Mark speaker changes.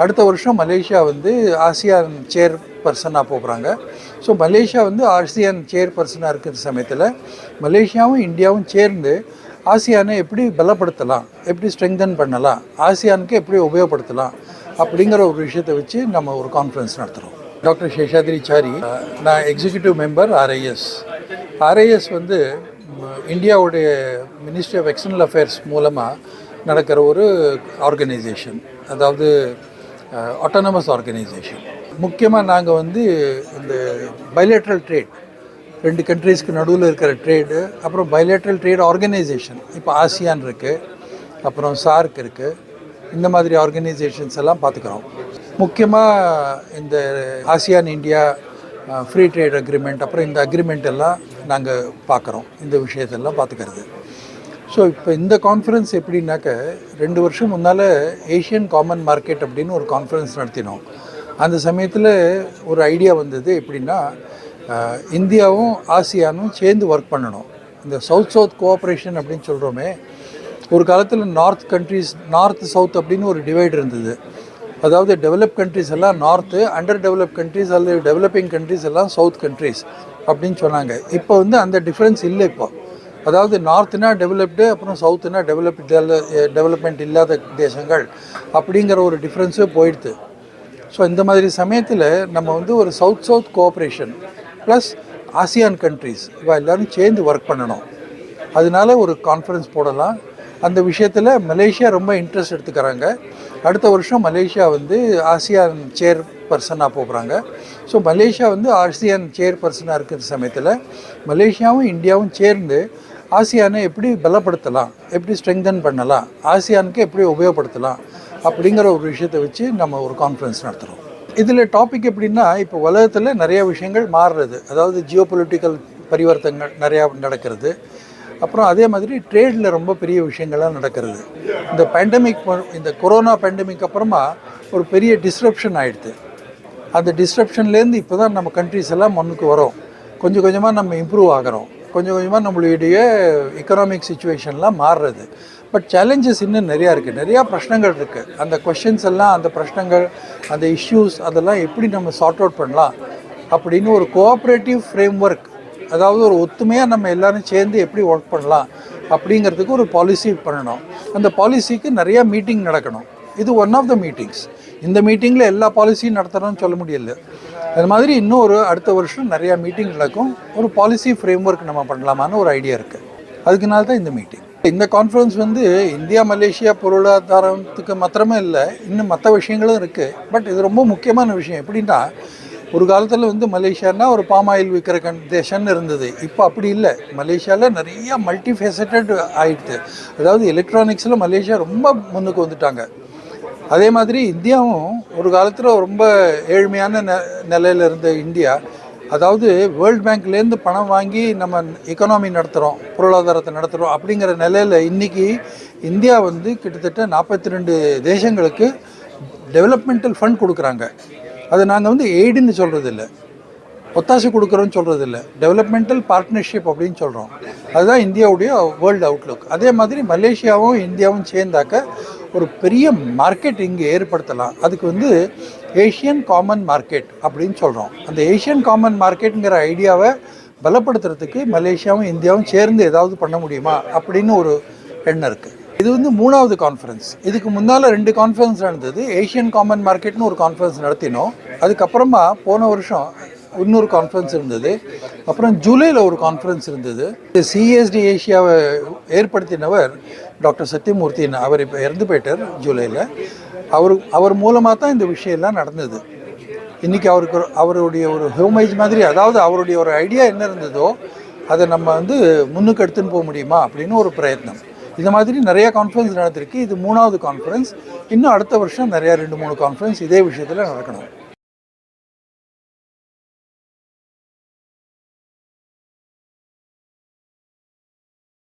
Speaker 1: அடுத்த வருஷம் மலேசியா வந்து ஆசியான் சேர் பர்சனாக போகிறாங்க. ஸோ மலேசியா வந்து ஆசியான் சேர் பர்சனாக இருக்கிற சமயத்தில் மலேசியாவும் இந்தியாவும் சேர்ந்து ஆசியானை எப்படி பலப்படுத்தலாம், எப்படி ஸ்ட்ரெங்தன் பண்ணலாம், ஆசியானுக்கு எப்படி உபயோகப்படுத்தலாம் அப்படிங்கிற ஒரு விஷயத்தை வச்சு நம்ம ஒரு கான்ஃபரன்ஸ் நடத்துகிறோம். டாக்டர் சேஷாத்ரிச்சாரி, நான் எக்ஸிக்யூட்டிவ் மெம்பர் ஆர்ஐஎஸ். ஆர்ஐஎஸ் வந்து இந்தியாவுடைய மினிஸ்ட்ரி ஆஃப் எக்ஸ்டர்னல் அஃபேர்ஸ் மூலமாக நடக்கிற ஒரு ஆர்கனைசேஷன், அதாவது ஆட்டோனமஸ் ஆர்கனைசேஷன். முக்கியமாக நாங்கள் வந்து இந்த பைலேட்ரல் ட்ரேட், ரெண்டு கண்ட்ரீஸ்க்கு நடுவில் இருக்கிற ட்ரேடு, அப்புறம் பைலேட்ரல் ட்ரேட் ஆர்கனைசேஷன், இப்போ ஆசியான் இருக்குது, அப்புறம் சார்க் இருக்குது, இந்த மாதிரி ஆர்கனைசேஷன்ஸ் எல்லாம் பார்த்துக்கிறோம். முக்கியமாக இந்த ASEAN India free trade agreement, அப்புறம் இந்த அக்ரிமெண்ட் எல்லாம் நாங்கள் பார்க்குறோம், இந்த விஷயத்தெல்லாம் பார்த்துக்கிறது. ஸோ இப்போ இந்த கான்ஃபரன்ஸ் எப்படின்னாக்க 2 வருஷம் முன்னால் ஏஷியன் காமன் மார்க்கெட் அப்படின்னு ஒரு கான்ஃபரன்ஸ் நடத்தினோம். அந்த சமயத்தில் ஒரு ஐடியா வந்தது, எப்படின்னா இந்தியாவும் ஆசியானும் சேர்ந்து ஒர்க் பண்ணணும். இந்த சவுத் கோஆப்ரேஷன் அப்படின்னு சொல்கிறோமே, ஒரு காலத்தில் நார்த் சவுத் அப்படின்னு ஒரு டிவைட் இருந்தது. அதாவது டெவலப் கண்ட்ரிஸ் எல்லாம் நார்த்து, அண்டர் டெவலப் கண்ட்ரிஸ் அல்லது டெவலப்பிங் கண்ட்ரிஸ் எல்லாம் சவுத் கண்ட்ரிஸ் அப்படின்னு சொன்னாங்க. இப்போ வந்து அந்த டிஃப்ரென்ஸ் இல்லை. இப்போ அதாவது நார்த்துனா டெவலப்டு, அப்புறம் சவுத்துனா டெவலப்மெண்ட் இல்லாத தேசங்கள் அப்படிங்கிற ஒரு டிஃப்ரென்ஸே போயிடுது. ஸோ இந்த மாதிரி சமயத்தில் நம்ம வந்து ஒரு south cooperation plus ASEAN countries இவ எல்லோரும் சேர்ந்து ஒர்க் பண்ணணும். அதனால ஒரு கான்ஃபரன்ஸ் போடலாம். அந்த விஷயத்தில் மலேசியா ரொம்ப இன்ட்ரெஸ்ட் எடுத்துக்கிறாங்க. அடுத்த வருஷம் மலேசியா வந்து ஆசியான் சேர் பர்சனாக போகிறாங்க. ஸோ மலேசியா வந்து ஆசியான் சேர் பர்சனாக இருக்கிற சமயத்தில் மலேசியாவும் இந்தியாவும் சேர்ந்து ஆசியானை எப்படி பலப்படுத்தலாம், எப்படி ஸ்ட்ரெங்தன் பண்ணலாம், ஆசியானுக்கு எப்படி உபயோகப்படுத்தலாம் அப்படிங்கிற ஒரு விஷயத்தை வச்சு நம்ம ஒரு கான்ஃபரன்ஸ் நடத்துகிறோம். இதில் டாபிக் எப்படின்னா, இப்போ உலகத்தில் நிறையா விஷயங்கள் மாறுறது, அதாவது ஜியோ பொலிட்டிக்கல் பரிவர்த்தங்கள் நிறையா நடக்கிறது. அப்புறம் அதே மாதிரி ட்ரேடில் ரொம்ப பெரிய விஷயங்கள்லாம் நடக்கிறது. இந்த கொரோனா பேண்டமிக் அப்புறமா ஒரு பெரிய டிஸ்ரப்ஷன் ஆகிடுது. அந்த டிஸ்ரப்ஷன்லேருந்து இப்போ தான் நம்ம கண்ட்ரிஸ் எல்லாம் முன்னுக்கு வரோம். கொஞ்சம் கொஞ்சமாக நம்ம இம்ப்ரூவ் ஆகிறோம். கொஞ்சம் கொஞ்சமாக நம்மளுடைய எக்கனாமிக் சுச்சுவேஷன்லாம் மாறுறது. பட் சேலஞ்சஸ் இன்னும் நிறையா இருக்குது, நிறையா பிரச்சனைகள் இருக்குது. அந்த கொஷின்ஸ் எல்லாம், அந்த பிரச்சனைகள், அந்த இஷ்யூஸ் அதெல்லாம் எப்படி நம்ம சார்ட் அவுட் பண்ணலாம் அப்படின்னு ஒரு கோஆப்ரேட்டிவ் ஃப்ரேம் ஒர்க், அதாவது ஒரு ஒத்துமையாக நம்ம எல்லோரும் சேர்ந்து எப்படி ஒர்க் பண்ணலாம் அப்படிங்கிறதுக்கு ஒரு பாலிசி பண்ணணும். அந்த பாலிசிக்கு நிறையா மீட்டிங் நடக்கணும். இது ஒன் ஆஃப் த மீட்டிங்ஸ். இந்த மீட்டிங்கில் எல்லா பாலிசியும் நடத்தணும்னு சொல்ல முடியல. அது மாதிரி இன்னும் அடுத்த வருஷம் நிறையா மீட்டிங் நடக்கும். ஒரு பாலிசி ஃப்ரேம் ஒர்க் நம்ம பண்ணலாமான்னு ஒரு ஐடியா இருக்குது. அதுக்குனால தான் இந்த மீட்டிங். இந்த கான்ஃபரன்ஸ் வந்து இந்தியா மலேசியா பொருளாதாரத்துக்கு மாத்திரமே இல்லை, இன்னும் மற்ற விஷயங்களும் இருக்குது. பட் இது ரொம்ப முக்கியமான விஷயம். எப்படின்னா, ஒரு காலத்தில் வந்து மலேசியானா ஒரு பாம் ஆயில் விற்கிற தேசம்னு இருந்தது. இப்போ அப்படி இல்லை. மலேசியாவில் நிறையா மல்டி ஃபேசட்டட் ஆகிடுது. அதாவது எலக்ட்ரானிக்ஸில் மலேசியா ரொம்ப முன்னுக்கு வந்துட்டாங்க. அதே மாதிரி இந்தியாவும் ஒரு காலத்தில் ரொம்ப ஏழ்மையான நிலையில் இருந்த இந்தியா, அதாவது வேர்ல்டு பேங்க்லேருந்து பணம் வாங்கி நம்ம எக்கனாமி நடத்துகிறோம், பொருளாதாரத்தை நடத்துகிறோம் அப்படிங்கிற நிலையில் இன்றைக்கி இந்தியா வந்து கிட்டத்தட்ட 42 தேசங்களுக்கு டெவலப்மெண்டல் ஃபண்ட் கொடுக்குறாங்க. அதை நாங்கள் வந்து எய்டுன்னு சொல்கிறது இல்லை, ஒத்தாசை கொடுக்குறோன்னு சொல்கிறது இல்லை, டெவலப்மெண்டல் பார்ட்னர்ஷிப் அப்படின்னு சொல்கிறோம். அதுதான் இந்தியாவுடைய வேர்ல்டு அவுட்லுக். அதே மாதிரி மலேசியாவும் இந்தியாவும் சேர்ந்தாக்க ஒரு பெரிய மார்க்கெட் இங்கே ஏற்படுத்தலாம். அதுக்கு வந்து ஏஷியன் காமன் மார்க்கெட் அப்படின்னு சொல்கிறோம். அந்த ஏஷியன் காமன் மார்க்கெட்டுங்கிற ஐடியாவை பலப்படுத்துறதுக்கு மலேசியாவும் இந்தியாவும் சேர்ந்து ஏதாவது பண்ண முடியுமா அப்படின்னு ஒரு எண்ணம் இருக்குது. இது வந்து 3வது கான்ஃபரன்ஸ். இதுக்கு முன்னால் 2 கான்ஃபரன்ஸ் நடந்தது. ஏஷியன் காமன் மார்க்கெட்னு ஒரு கான்ஃபரன்ஸ் நடத்தினோம். அதுக்கப்புறமா போன வருஷம் இன்னொரு கான்ஃபரன்ஸ் இருந்தது. அப்புறம் ஜூலையில் ஒரு கான்ஃபரன்ஸ் இருந்தது. சிஎஸ்டி ஏஷியாவை ஏற்படுத்தினவர் டாக்டர் சத்யமூர்த்தின்னு, அவர் இப்போ இறந்து போயிட்டார் ஜூலையில். அவர் மூலமாக தான் இந்த விஷயம்லாம் நடந்தது. இன்றைக்கி அவருடைய ஒரு ஹோமேஜ் மாதிரி, அதாவது அவருடைய ஒரு ஐடியா என்ன இருந்ததோ அதை நம்ம வந்து முன்னுக்கு எடுத்துன்னு போக முடியுமா அப்படின்னு ஒரு பிரயத்னம். இந்த மாதிரி நிறையா கான்ஃபரன்ஸ் நடந்திருக்கு. இது 3வது கான்ஃபரன்ஸ். இன்னும் அடுத்த வருஷம் நிறையா 2-3 கான்ஃபரன்ஸ் இதே விஷயத்தில் நடக்கணும்.